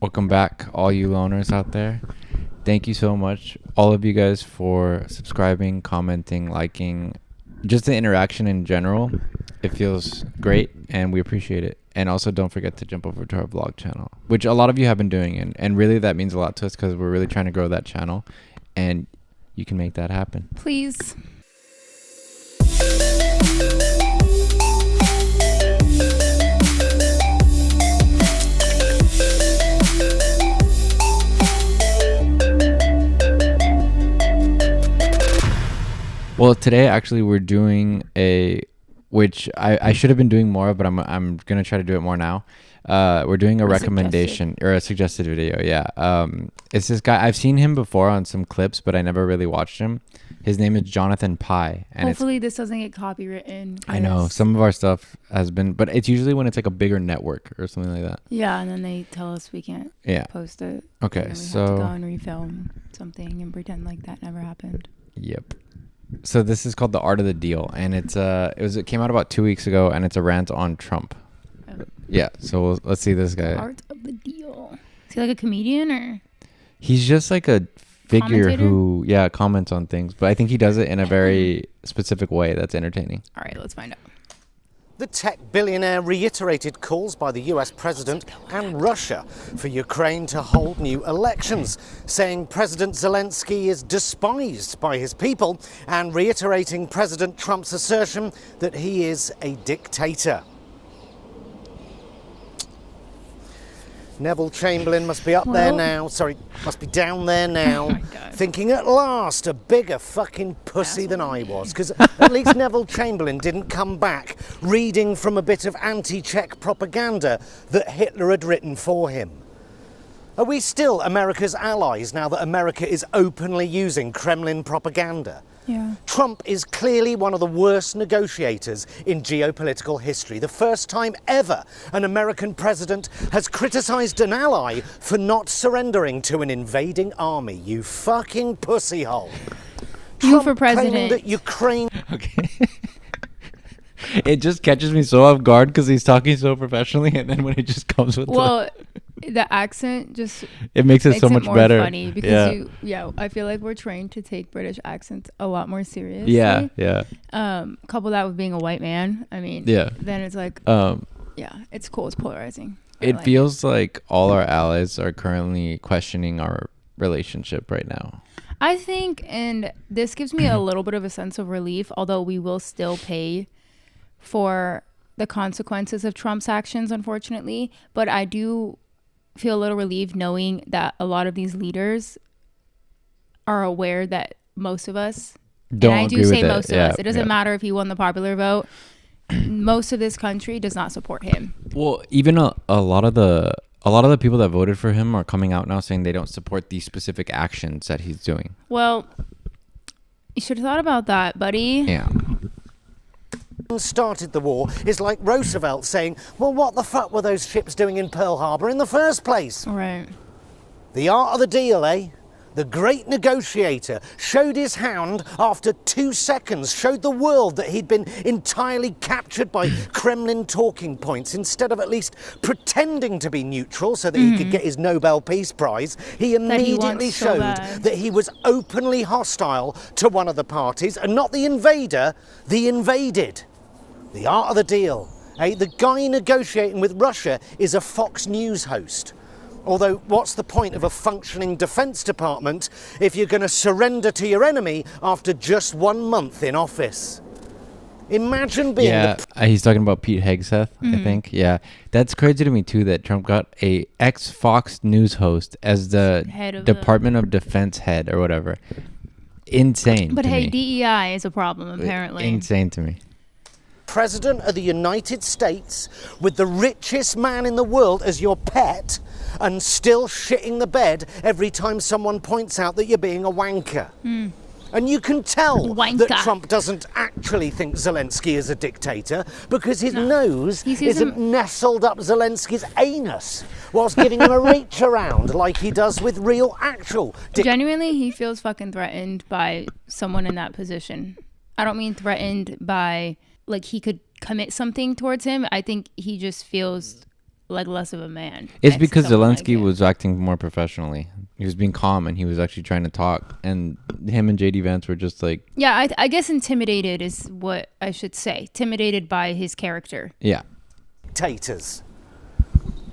Welcome back, all you loners out there. Thank you so much, all of you guys, for subscribing, commenting, liking, just the interaction in general. It feels great, and we appreciate it. And also, don't forget to jump over to our vlog channel, which a lot of you have been doing, and really that means a lot to us because we're really trying to grow that channel, and you can make that happen. Please. Well, today actually we're doing which I should have been doing more, but I'm gonna try to do it more now. We're doing a recommendation or a suggested video. Yeah. It's this guy. I've seen him before on some clips, but I never really watched him. His name is Jonathan Pye. And hopefully this doesn't get copywritten. I know some of our stuff has been, but it's usually when it's like a bigger network or something like that. Yeah, and then they tell us we can't post it. Okay, and then we so have to go and refilm something and pretend like that never happened. Yep. So this is called The Art of the Deal, and it came out about 2 weeks ago, and it's a rant on Trump. Oh. Yeah. So let's see this guy. Art of the Deal. Is he like a comedian or? He's just like a figure who comments on things, but I think he does it in a very specific way that's entertaining. All right, let's find out. The tech billionaire reiterated calls by the US president and Russia for Ukraine to hold new elections, saying President Zelensky is despised by his people and reiterating President Trump's assertion that he is a dictator. Neville Chamberlain must be up there now. Sorry, must be down there now. Oh, thinking at last a bigger fucking pussy than I was. Because at least Neville Chamberlain didn't come back reading from a bit of anti-Czech propaganda that Hitler had written for him. Are we still America's allies now that America is openly using Kremlin propaganda? Yeah. Trump is clearly one of the worst negotiators in geopolitical history. The first time ever an American president has criticized an ally for not surrendering to an invading army. You fucking pussy hole. You for president. That Ukraine. Okay. It just catches me so off guard because he's talking so professionally, and then when it just comes with the accent just it makes it so much more better. Funny because I feel like we're trained to take British accents a lot more seriously. Yeah. Couple that with being a white man. I mean, then it's like, it's cool. It's polarizing. It feels like all our allies are currently questioning our relationship right now. I think, and this gives me a little bit of a sense of relief, although we will still pay for the consequences of Trump's actions, unfortunately. But I do feel a little relieved knowing that a lot of these leaders are aware that most of us, don't and I do say most of us, it doesn't yeah. matter if he won the popular vote, most of this country does not support him. Well, even a lot of the people that voted for him are coming out now saying they don't support these specific actions that he's doing. Well, you should have thought about that, buddy. Yeah. Started the war is like Roosevelt saying, well, what the fuck were those ships doing in Pearl Harbor in the first place? Right. The art of the deal, eh? The great negotiator showed his hand after 2 seconds, showed the world that he'd been entirely captured by Kremlin talking points. Instead of at least pretending to be neutral so that he could get his Nobel Peace Prize, he immediately showed that he was openly hostile to one of the parties, and not the invader, the invaded. The art of the deal, eh? The guy negotiating with Russia is a Fox News host. Although, what's the point of a functioning Defence Department if you're going to surrender to your enemy after just 1 month in office? Imagine being he's talking about Pete Hegseth, I think. Yeah, that's crazy to me too that Trump got a ex-Fox News host as the Department of Defense head or whatever. Insane. But to hey, me. DEI is a problem apparently. Insane to me. President of the United States with the richest man in the world as your pet and still shitting the bed every time someone points out that you're being a wanker. And you can tell that Trump doesn't actually think Zelensky is a dictator because his nose isn't nestled up Zelensky's anus whilst giving him a reach around like he does with real actual Genuinely, he feels fucking threatened by someone in that position. I don't mean threatened by like he could commit something towards him. I think he just feels like less of a man. It's because Someone like Zelensky him. was acting more professionally. He was being calm and he was actually trying to talk. And him and JD Vance were just like, Yeah, I guess intimidated is what I should say. Intimidated by his character. yeah. Dictators.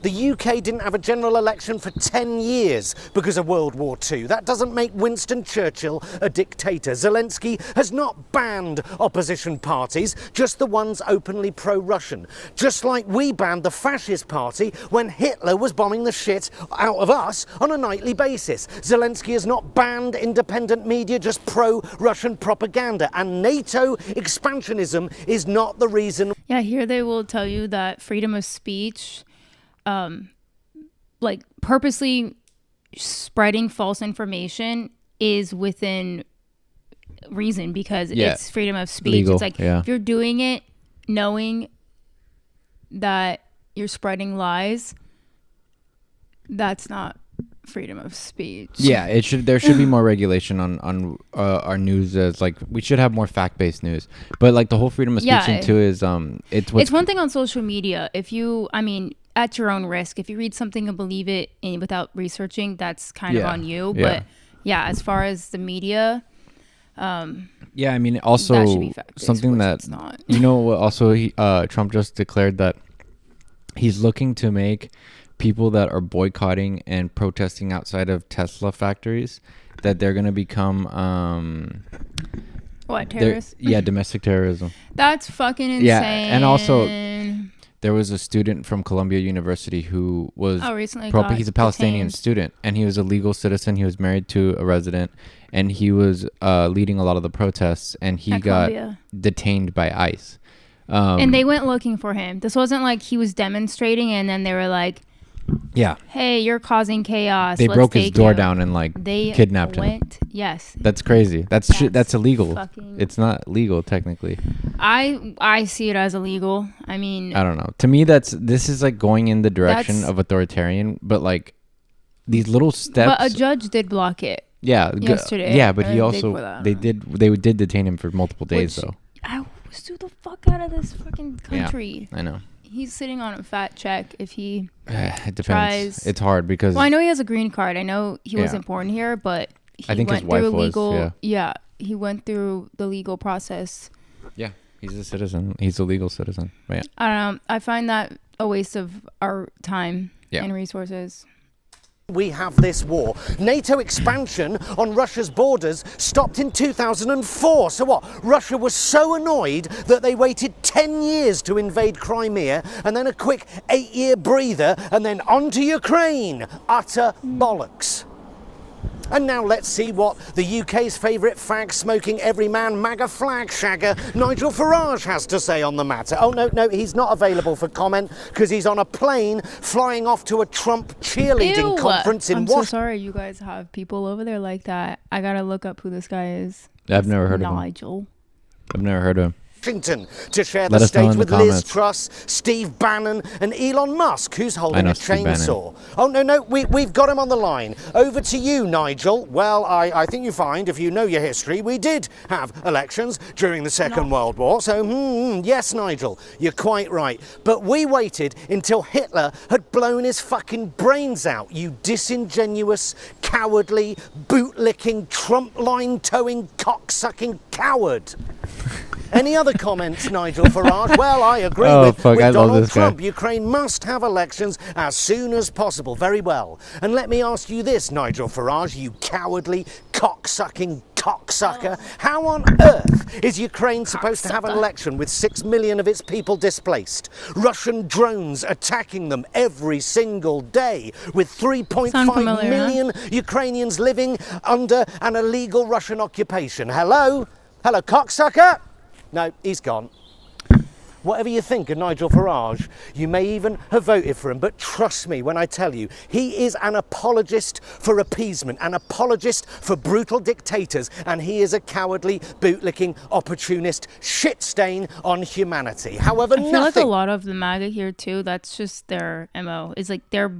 The UK didn't have a general election for 10 years because of World War II. That doesn't make Winston Churchill a dictator. Zelensky has not banned opposition parties, just the ones openly pro-Russian. Just like we banned the fascist party when Hitler was bombing the shit out of us on a nightly basis. Zelensky has not banned independent media, just pro-Russian propaganda. And NATO expansionism is not the reason. Yeah, here they will tell you that freedom of speech, like purposely spreading false information is within reason because it's freedom of speech. Legal, It's like yeah. if you're doing it knowing that you're spreading lies, that's not freedom of speech. Yeah, there should be more regulation on our news. As like we should have more fact-based news. But like the whole freedom of speech thing too is it's one thing on social media. If you, I mean, at your own risk, if you read something and believe it without researching, that's kind of on you. Yeah. But yeah, as far as the media, yeah, I mean also that should be fact-based, something which that it's not. you know what also Trump just declared that he's looking to make people that are boycotting and protesting outside of Tesla factories that they're going to become What, terrorists? yeah, domestic terrorism. That's fucking insane. Yeah, and also there was a student from Columbia University who was recently he's a Palestinian detained. student and he was a legal citizen. He was married to a resident and he was leading a lot of the protests and he At got Columbia. detained by ICE. And they went looking for him. This wasn't like he was demonstrating and then they were like, Yeah. hey, you're causing chaos. They Let's broke his take door you. down and like They kidnapped him. Yes. That's crazy. That's illegal. fucking- It's not legal technically. I see it as illegal. I mean, I don't know. To me, this is like going in the direction That's- of authoritarian, but like these little steps. but a judge did block it. Yeah. yesterday, Yeah, but or he the day also before that, they did detain him for multiple days Which- though. I sue the fuck out of this fucking country. I know. He's sitting on a fat check if he. It depends. Tries- It's hard because Well, I know he has a green card. I know he Yeah. wasn't born here, but he I think his went through wife was, legal. yeah. He went through the legal process. yeah, he's a citizen. He's a legal citizen. But yeah. I don't know. I find that a waste of our time Yeah. and resources. We have this war. NATO expansion on Russia's borders stopped in 2004. So what? Russia was so annoyed that they waited 10 years to invade Crimea and then a quick 8-year breather and then on to Ukraine. Utter bollocks. And now let's see what the UK's favourite fag-smoking everyman MAGA flag shagger Nigel Farage has to say on the matter. Oh, no, he's not available for comment because he's on a plane flying off to a Trump cheerleading conference in I'm so Washington. sorry you guys have people over there like that. I gotta look up who this guy is. I've never heard of him. Nigel. I've never heard of him. To share Let the us know in stage the with Liz comments. Truss, Steve Bannon and Elon Musk, who's holding I know a Steve Bannon. chainsaw. Oh, no, we've got him on the line. Over to you, Nigel. Well, I think you find, if you know your history, we did have elections during the Second World War. So, yes, Nigel, you're quite right. But we waited until Hitler had blown his fucking brains out, you disingenuous, cowardly, boot-licking, Trump line-towing, cock-sucking coward. Any other comments, Nigel Farage? Well, I agree with I love Donald this guy. Trump. Ukraine must have elections as soon as possible. Very well. And let me ask you this, Nigel Farage, you cowardly, cock-sucking cocksucker. How on earth is Ukraine supposed to have an election with 6 million of its people displaced? Russian drones attacking them every single day with 3.5 Sound familiar, million Ukrainians living under an illegal Russian occupation. Hello? Hello, cocksucker? No, he's gone. Whatever you think of Nigel Farage, you may even have voted for him, but trust me when I tell you, he is an apologist for appeasement, an apologist for brutal dictators, and he is a cowardly, bootlicking, opportunist shit stain on humanity. However, I feel like a lot of the MAGA here too. That's just their MO. Is like they're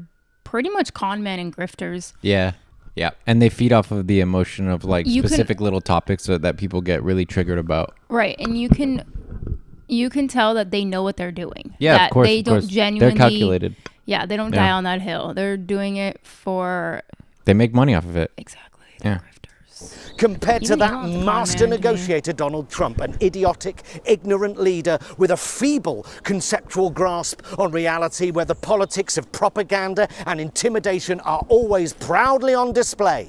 pretty much con men and grifters. Yeah. Yeah. And they feed off of the emotion of like You can- specific little topics that people get really triggered about. Right, and you can tell that they know what they're doing. Yeah, that of course. they of don't course. genuinely. They're calculated. Yeah, they don't Yeah. die on that hill. They're doing it for They make money off of it. exactly. Yeah. Grifters. Compared to Even that Elon's a con master man to me. negotiator Donald Trump, an idiotic, ignorant leader with a feeble conceptual grasp on reality, where the politics of propaganda and intimidation are always proudly on display.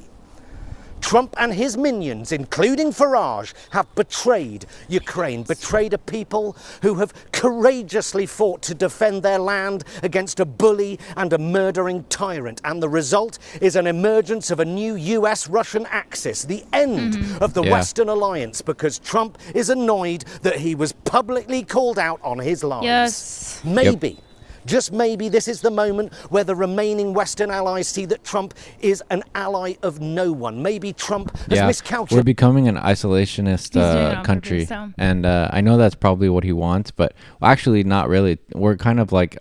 Trump and his minions, including Farage, have betrayed Ukraine, betrayed a people who have courageously fought to defend their land against a bully and a murdering tyrant. And the result is an emergence of a new US-Russian axis, the end of the Yeah. Western alliance, because Trump is annoyed that he was publicly called out on his lies. Yes. Maybe. Just maybe this is the moment where the remaining Western allies see that Trump is an ally of no one. Maybe Trump has We're miscalculated. becoming an isolationist He's doing it on country, purpose, so. and I know that's probably what he wants, but actually not really. We're kind of like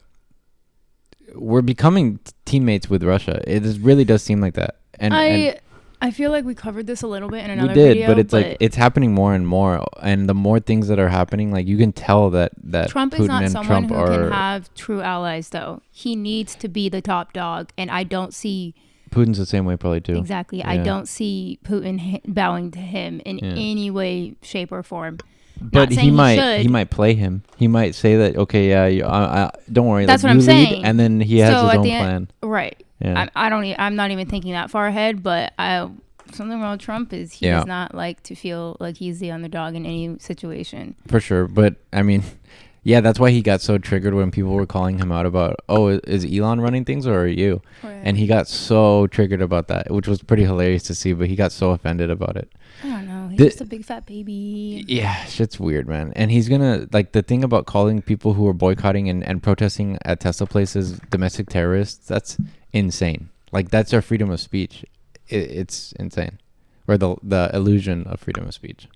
we're becoming teammates with Russia. Really does seem like that, and I feel like we covered this a little bit in we another did, video, but it's like it's happening more and more, and the more things that are happening, like you can tell that Trump Putin is not and someone Trump who are can have true allies, though. He needs to be the top dog, and I don't see Putin's the same way probably too. exactly. I Yeah. don't see Putin bowing to him in Yeah. any way, shape, or form. But Not saying he should. might play him. He might say that, okay, yeah, don't worry. That's like, what I'm you lead, saying. and then he has So his at own the plan. end, right? Yeah. I'm not even thinking that far ahead, but something wrong with Trump is he Yeah. does not like to feel like he's the underdog in any situation. For sure, but I mean, yeah, that's why he got so triggered when people were calling him out about, oh, is Elon running things or are you? Right. And he got so triggered about that, which was pretty hilarious to see, but he got so offended about it. I don't know. He's The- just a big fat baby. Yeah, shit's weird, man. And he's gonna, like, the thing about calling people who are boycotting and protesting at Tesla places domestic terrorists, that's insane. Like, that's their freedom of speech. It's insane. Or the illusion of freedom of speech.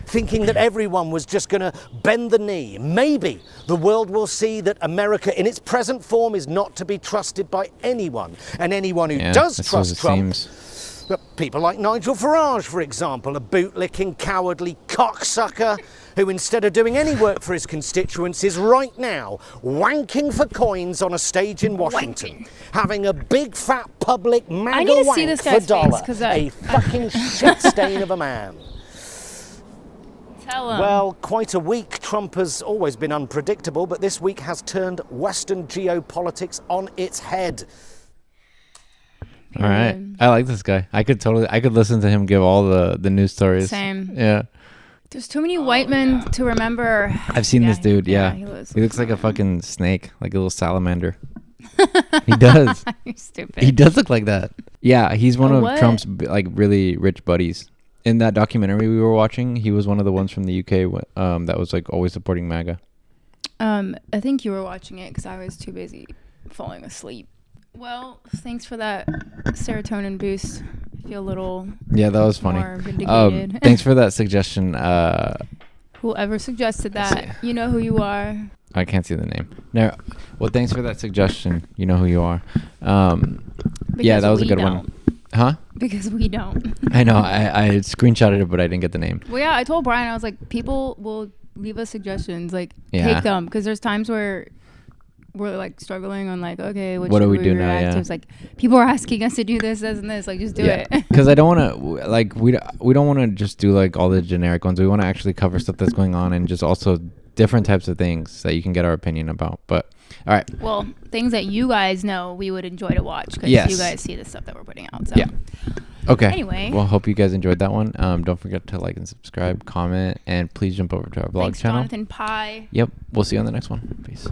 Thinking that everyone was just going to bend the knee. Maybe the world will see that America in its present form is not to be trusted by anyone. And anyone who does that's what trust it Trump, seems. people like Nigel Farage, for example, a bootlicking, cowardly cocksucker who, instead of doing any work for his constituencies, right now wanking for coins on a stage in Washington, having a big fat public MAGA need to wank see this for guy's face, dollar, 'cause a fucking shit stain of a man. Tell him. Well, quite a week. Trump has always been unpredictable, but this week has turned Western geopolitics on its head. All right. I like this guy. I could listen to him give all the news stories. Same. Yeah. There's too many white men to remember. I've seen this dude. Yeah. he looks He looks like a fucking snake, like a little salamander. He does. You're stupid. He does look like that. Yeah, he's one A of what? Trump's like really rich buddies. In that documentary we were watching, he was one of the ones from the UK that was like always supporting MAGA. I think you were watching it because I was too busy falling asleep. Well, thanks for that serotonin boost. I feel a little Yeah, that was funny. more vindicated. Thanks for that suggestion. Whoever suggested that, see. you know who you are. I can't see the name. No. Well, thanks for that suggestion. You know who you are. Yeah, Because that was a we good don't. one. Huh? Because we don't. I know. I screenshotted it, but I didn't get the name. Well, yeah, I told Brian, I was like, people will leave us suggestions. Like, Yeah. take them. Because there's times where we're like struggling on like, okay, what do should we do now? react to? Yeah. It's like, people are asking us to do this and this. Like, just do it. Because I don't want to, like, we don't want to just do like all the generic ones. We want to actually cover stuff that's going on and just also different types of things that you can get our opinion about. But all right. Well, things that you guys know we would enjoy to watch because Yes. you guys see the stuff that we're putting out. So. Yeah. Okay. Anyway. Well, hope you guys enjoyed that one. Don't forget to like and subscribe, comment, and please jump over to our blog Thanks, channel. Jonathan Pye. Yep. We'll see you on the next one. Peace.